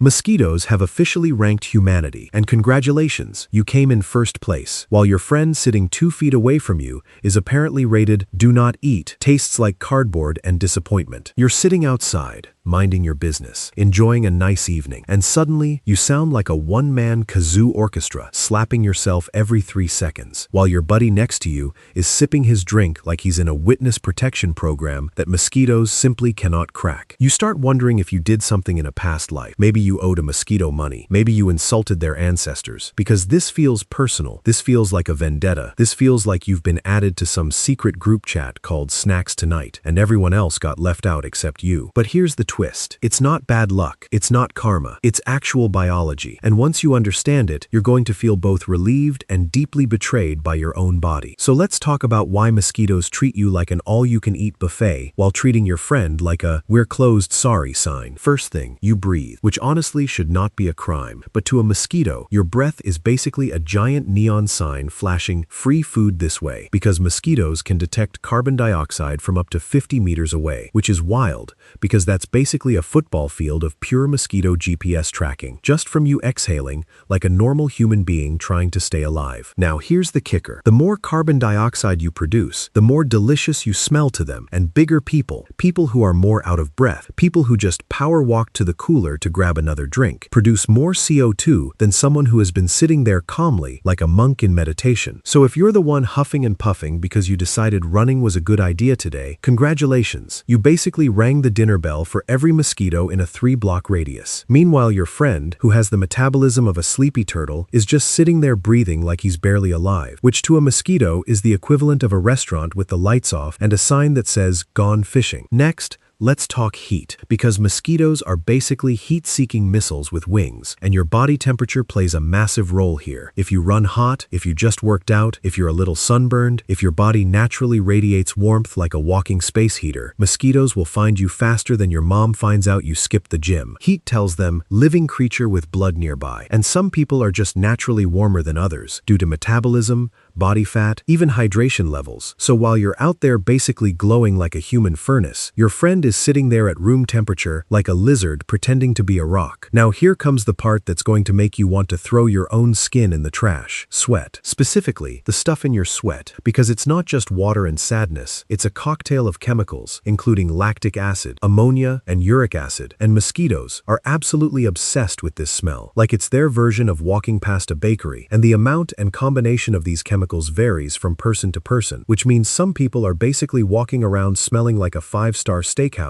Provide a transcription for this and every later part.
Mosquitoes have officially ranked humanity, and congratulations, you came in first place, while your friend sitting 2 feet away from you is apparently rated do not eat, tastes like cardboard and disappointment. You're sitting outside, minding your business, enjoying a nice evening, and suddenly you sound like a one-man kazoo orchestra, slapping yourself every 3 seconds, while your buddy next to you is sipping his drink like he's in a witness protection program that mosquitoes simply cannot crack. You start wondering if you did something in a past life. Maybe you owed a mosquito money. Maybe you insulted their ancestors. Because this feels personal. This feels like a vendetta. This feels like you've been added to some secret group chat called Snacks Tonight, and everyone else got left out except you. But here's the twist. It's not bad luck. It's not karma. It's actual biology. And once you understand it, you're going to feel both relieved and deeply betrayed by your own body. So let's talk about why mosquitoes treat you like an all-you-can-eat buffet while treating your friend like a "we're closed sorry" sign. First thing, you breathe, which honestly should not be a crime. But to a mosquito, your breath is basically a giant neon sign flashing "free food this way," because mosquitoes can detect carbon dioxide from up to 50 meters away, which is wild, because that's basically a football field of pure mosquito GPS tracking, just from you exhaling like a normal human being trying to stay alive. Now here's the kicker. The more carbon dioxide you produce, the more delicious you smell to them, and bigger people who are more out of breath, people who just power walk to the cooler to grab another drink, produce more CO2 than someone who has been sitting there calmly like a monk in meditation. So if you're the one huffing and puffing because you decided running was a good idea today, congratulations. You basically rang the dinner bell for every mosquito in a 3-block radius. Meanwhile, your friend, who has the metabolism of a sleepy turtle, is just sitting there breathing like he's barely alive, which to a mosquito is the equivalent of a restaurant with the lights off and a sign that says "Gone fishing." Next, let's talk heat, because mosquitoes are basically heat-seeking missiles with wings, and your body temperature plays a massive role here. If you run hot, if you just worked out, if you're a little sunburned, if your body naturally radiates warmth like a walking space heater, mosquitoes will find you faster than your mom finds out you skipped the gym. Heat tells them, living creature with blood nearby, and some people are just naturally warmer than others, due to metabolism, body fat, even hydration levels. So while you're out there basically glowing like a human furnace, your friend is sitting there at room temperature like a lizard pretending to be a rock. Now here comes the part that's going to make you want to throw your own skin in the trash. Sweat. Specifically, the stuff in your sweat. Because it's not just water and sadness, it's a cocktail of chemicals, including lactic acid, ammonia, and uric acid. And mosquitoes are absolutely obsessed with this smell, like it's their version of walking past a bakery. And the amount and combination of these chemicals varies from person to person, which means some people are basically walking around smelling like a 5-star steakhouse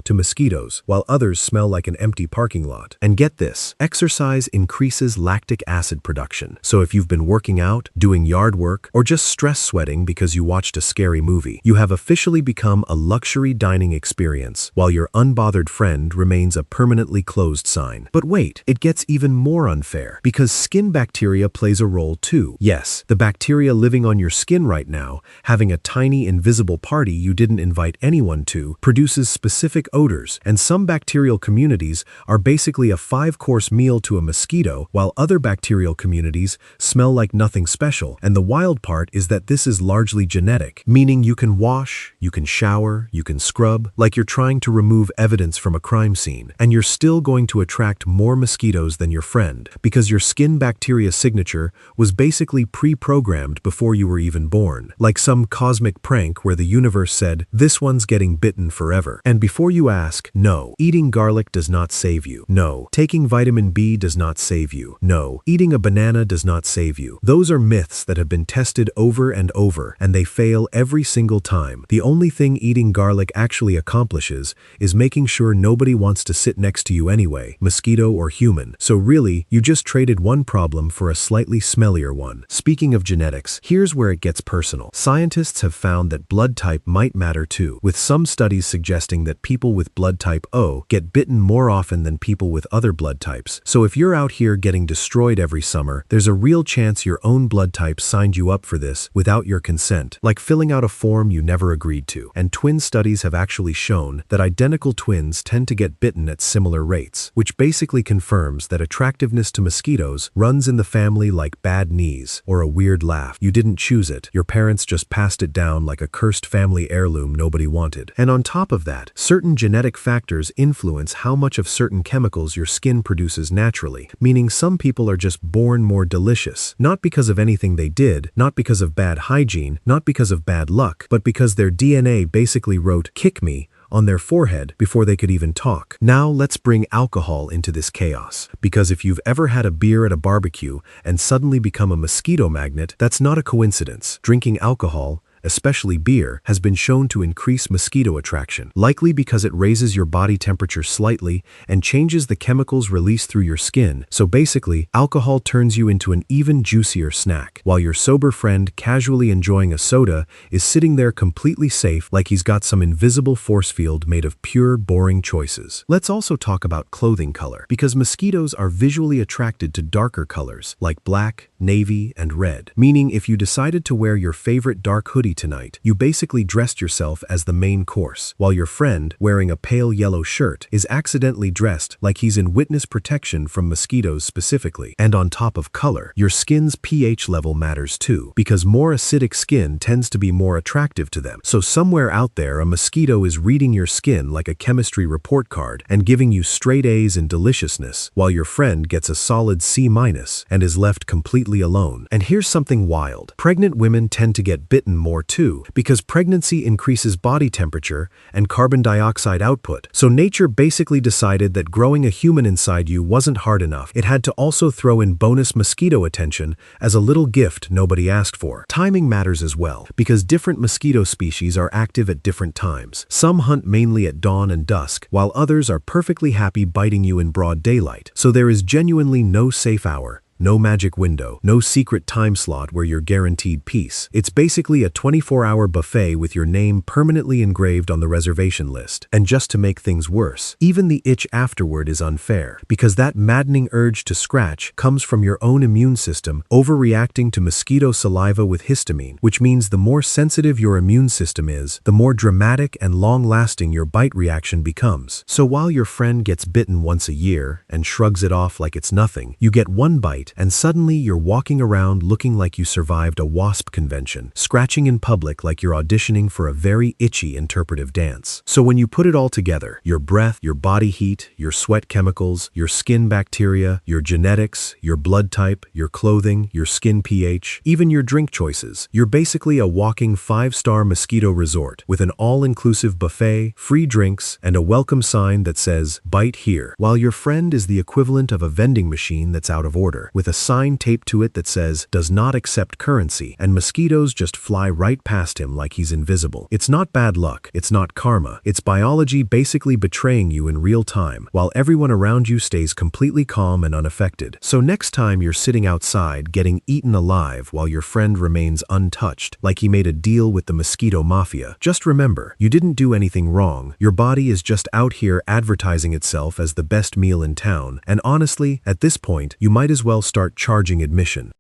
to mosquitoes, while others smell like an empty parking lot. And get this, exercise increases lactic acid production. So if you've been working out, doing yard work, or just stress sweating because you watched a scary movie, you have officially become a luxury dining experience, while your unbothered friend remains a permanently closed sign. But wait, it gets even more unfair, because skin bacteria plays a role too. Yes, the bacteria living on your skin right now, having a tiny invisible party you didn't invite anyone to, produces specific odors, and some bacterial communities are basically a 5-course meal to a mosquito, while other bacterial communities smell like nothing special. And the wild part is that this is largely genetic, meaning you can wash, you can shower, you can scrub, like you're trying to remove evidence from a crime scene, and you're still going to attract more mosquitoes than your friend, because your skin bacteria signature was basically pre-programmed before you were even born, like some cosmic prank where the universe said, "This one's getting bitten forever." And before you ask, no, eating garlic does not save you. No, taking vitamin B does not save you. No, eating a banana does not save you. Those are myths that have been tested over and over, and they fail every single time. The only thing eating garlic actually accomplishes is making sure nobody wants to sit next to you anyway, mosquito or human. So really, you just traded one problem for a slightly smellier one. Speaking of genetics, here's where it gets personal. Scientists have found that blood type might matter too, with some studies suggesting that people with blood type O get bitten more often than people with other blood types. So if you're out here getting destroyed every summer, there's a real chance your own blood type signed you up for this without your consent, like filling out a form you never agreed to. And twin studies have actually shown that identical twins tend to get bitten at similar rates, which basically confirms that attractiveness to mosquitoes runs in the family like bad knees or a weird laugh. laugh. You didn't choose it. Your parents just passed it down like a cursed family heirloom nobody wanted. And on top of that, certain genetic factors influence how much of certain chemicals your skin produces naturally, meaning some people are just born more delicious, not because of anything they did, not because of bad hygiene, not because of bad luck, but because their DNA basically wrote "kick me" on their forehead before they could even talk. Now let's bring alcohol into this chaos, because if you've ever had a beer at a barbecue and suddenly become a mosquito magnet, that's not a coincidence. Drinking alcohol, especially beer, has been shown to increase mosquito attraction, likely because it raises your body temperature slightly and changes the chemicals released through your skin. So basically, alcohol turns you into an even juicier snack, while your sober friend casually enjoying a soda is sitting there completely safe like he's got some invisible force field made of pure, boring choices. Let's also talk about clothing color, because mosquitoes are visually attracted to darker colors like black, navy, and red, meaning if you decided to wear your favorite dark hoodie tonight, you basically dressed yourself as the main course, while your friend, wearing a pale yellow shirt, is accidentally dressed like he's in witness protection from mosquitoes specifically. And on top of color, your skin's pH level matters too, because more acidic skin tends to be more attractive to them. So somewhere out there, a mosquito is reading your skin like a chemistry report card and giving you straight A's in deliciousness, while your friend gets a solid C- and is left completely alone. And here's something wild. Pregnant women tend to get bitten more too, because pregnancy increases body temperature and carbon dioxide output. So nature basically decided that growing a human inside you wasn't hard enough. It had to also throw in bonus mosquito attention as a little gift nobody asked for. Timing matters as well, because different mosquito species are active at different times. Some hunt mainly at dawn and dusk, while others are perfectly happy biting you in broad daylight. So there is genuinely no safe hour, no magic window, no secret time slot where you're guaranteed peace. It's basically a 24-hour buffet with your name permanently engraved on the reservation list. And just to make things worse, even the itch afterward is unfair, because that maddening urge to scratch comes from your own immune system overreacting to mosquito saliva with histamine, which means the more sensitive your immune system is, the more dramatic and long-lasting your bite reaction becomes. So while your friend gets bitten once a year and shrugs it off like it's nothing, you get one bite and suddenly you're walking around looking like you survived a wasp convention, scratching in public like you're auditioning for a very itchy interpretive dance. So when you put it all together, your breath, your body heat, your sweat chemicals, your skin bacteria, your genetics, your blood type, your clothing, your skin pH, even your drink choices, you're basically a walking 5-star mosquito resort with an all-inclusive buffet, free drinks, and a welcome sign that says, "Bite here," while your friend is the equivalent of a vending machine that's out of order, with a sign taped to it that says, "Does not accept currency," and mosquitoes just fly right past him like he's invisible. It's not bad luck, it's not karma, it's biology basically betraying you in real time, while everyone around you stays completely calm and unaffected. So next time you're sitting outside getting eaten alive while your friend remains untouched, like he made a deal with the mosquito mafia, just remember, you didn't do anything wrong. Your body is just out here advertising itself as the best meal in town, and honestly, at this point, you might as well start charging admission.